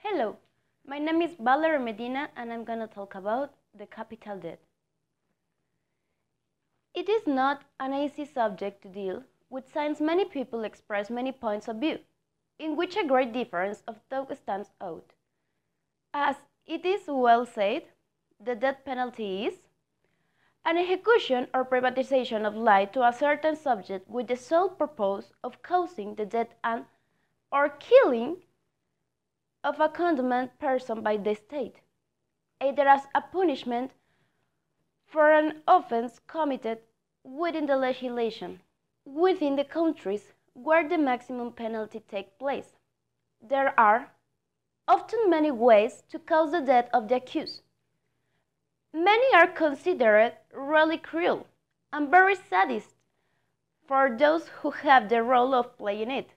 Hello, my name is Valerie Medina and I'm going to talk about the capital debt. It is not an easy subject to deal with since many people express many points of view, in which a great difference of thought stands out. As it is well said, the death penalty is an execution or privatization of life to a certain subject with the sole purpose of causing the death and or killing of a condemned person by the state, either as a punishment for an offense committed within the legislation, within the countries where the maximum penalty takes place. There are often many ways to cause the death of the accused. Many are considered really cruel and very sadist for those who have the role of playing it.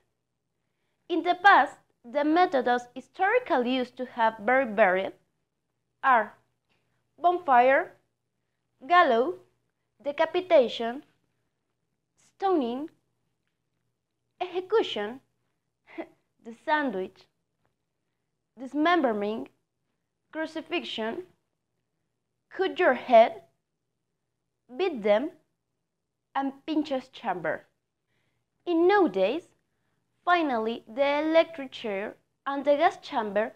In the past, the methods historically used to have very varied are bonfire, gallows, decapitation, stoning, execution, the sandwich, dismemberment, crucifixion, cut your head, beat them, and pinchos chamber. In nowadays, finally, the electric chair and the gas chamber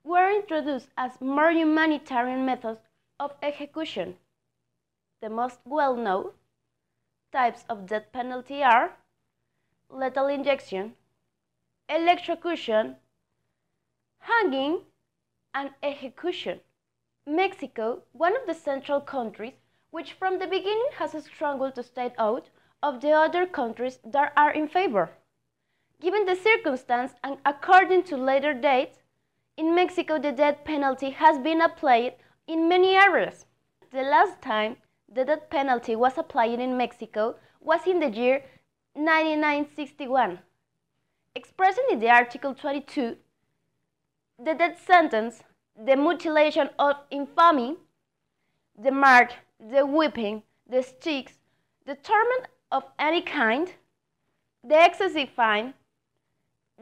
were introduced as more humanitarian methods of execution. The most well-known types of death penalty are lethal injection, electrocution, hanging, and execution. Mexico, one of the central countries, which from the beginning has struggled to stay out of the other countries that are in favor. Given the circumstance and according to later dates, in Mexico the death penalty has been applied in many areas. The last time the death penalty was applied in Mexico was in the year 1961. Expressing in the Article 22, the death sentence, the mutilation of infamy, the mark, the whipping, the sticks, the torment of any kind, the excessive fine,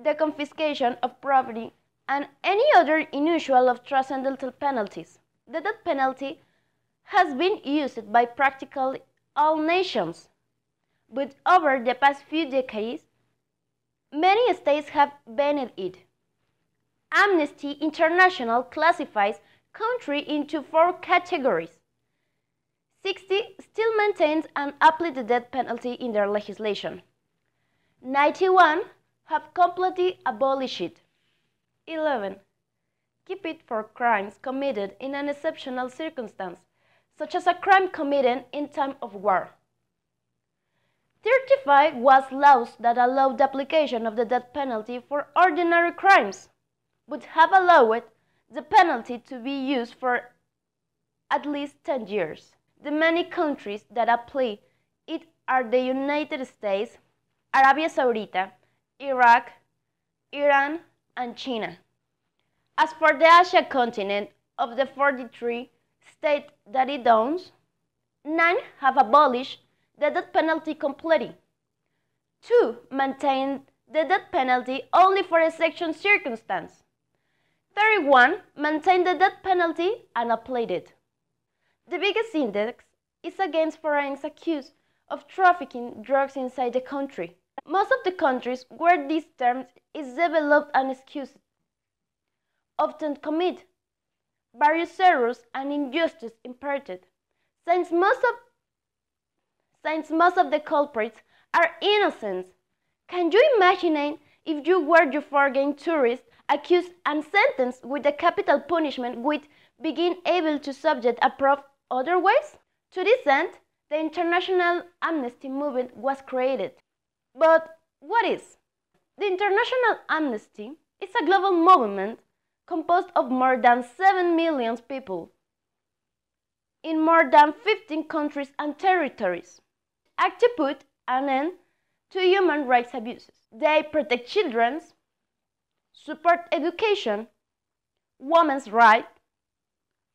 the confiscation of property, and any other unusual or transcendental penalties. The death penalty has been used by practically all nations, but over the past few decades, many states have banned it. Amnesty International classifies countries into 4 categories. 60 still maintains and applies the death penalty in their legislation. 91 have completely abolished it. 11 keep it for crimes committed in an exceptional circumstance, such as a crime committed in time of war. 35 was laws that allowed the application of the death penalty for ordinary crimes, but have allowed the penalty to be used for at least 10 years. The many countries that apply it are the United States, Arabia Saudita, Iraq, Iran, and China. As for the Asia continent, of the 43 states that it owns, 9 have abolished the death penalty completely. 2 maintain the death penalty only for exceptional circumstances. 31 maintain the death penalty and applied it. The biggest index is against foreigners accused of trafficking drugs inside the country. Most of the countries where this term is developed and excused often commit various errors and injustice imparted, since most of the culprits are innocent. Can you imagine if you were a foreign tourist accused and sentenced with a capital punishment would begin able to subject a probe otherwise? To this end, the International Amnesty Movement was created. But what is? The International Amnesty is a global movement composed of more than 7 million people in more than 15 countries and territories, act to put an end to human rights abuses. They protect children, support education, women's rights,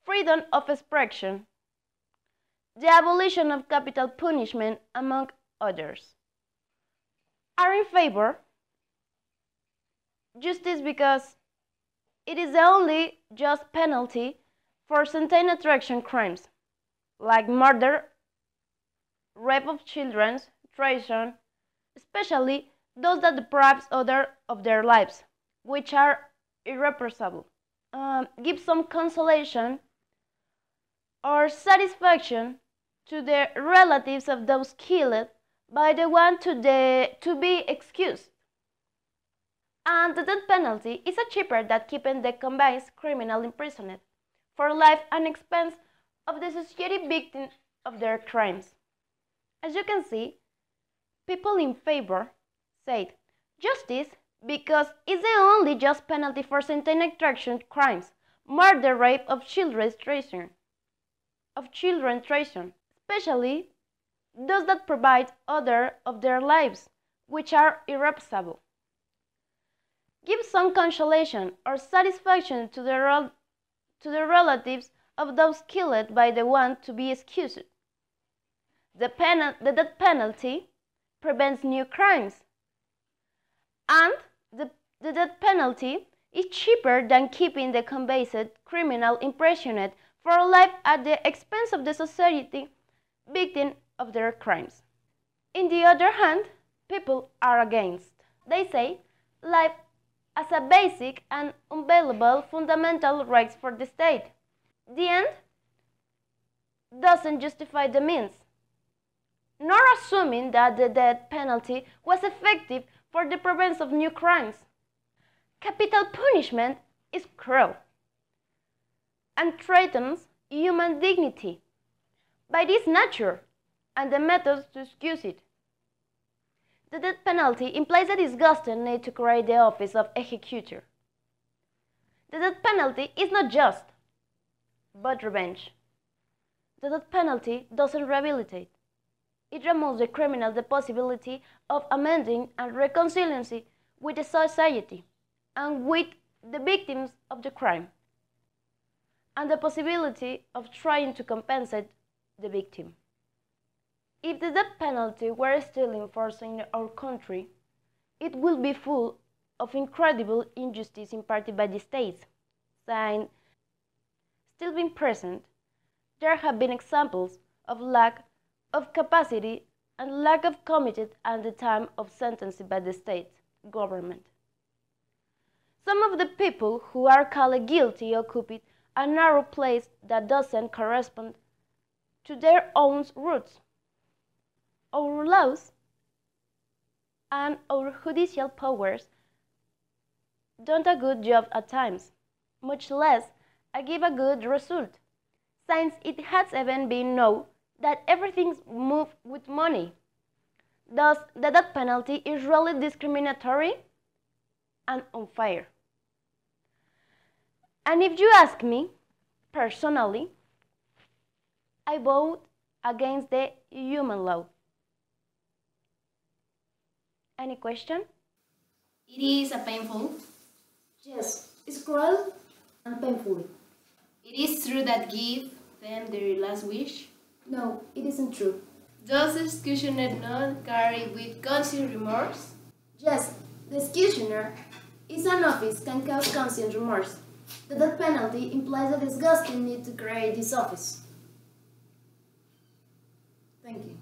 freedom of expression, the abolition of capital punishment, among others. Are in favor justice because It is the only just penalty for certain attraction crimes, like murder, rape of children, treason, especially those that deprive others of their lives, which are irrepressible. Give some consolation or satisfaction to the relatives of those killed by the one to be excused. And the death penalty is a cheaper than keeping the convicted criminal imprisoned for life at expense of the society victim of their crimes. As you can see, people in favor said justice because it's the only just penalty for certain attraction crimes, murder, rape of children, treason, especially those that provide other of their lives, which are irrepressible. Give some consolation or satisfaction to the relatives of those killed by the one to be excused. The death penalty prevents new crimes, and the death penalty is cheaper than keeping the convicted criminal imprisoned for life at the expense of the society victim of their crimes. On the other hand, people are against. They say life as a basic and unavailable fundamental right for the state. The end doesn't justify the means, nor assuming that the death penalty was effective for the prevention of new crimes. Capital punishment is cruel and threatens human dignity by its nature and the methods to excuse it. The death penalty implies a disgusting need to create the office of executor. The death penalty is not just, but revenge. The death penalty doesn't rehabilitate. It removes the criminal the possibility of amending and reconciliation with the society and with the victims of the crime, and the possibility of trying to compensate the victim. If the death penalty were still in force in our country, it would be full of incredible injustice imparted by the states. Since still being present, there have been examples of lack of capacity and lack of committed at the time of sentencing by the state government. Some of the people who are called guilty occupy a narrow place that doesn't correspond to their own roots. Our laws and our judicial powers don't a good job at times, much less give a good result, since it has even been known that everything's moved with money. Thus, the death penalty is really discriminatory and unfair. And if you ask me, personally, I vote against the human law. Any question? It is a painful. Yes, it's cruel and painful. It is true that give them their last wish. No, it isn't true. Does the executioner not carry with conscious remorse? Yes, the executioner is an office can cause conscious remorse. The death penalty implies a disgusting need to create this office. Thank you.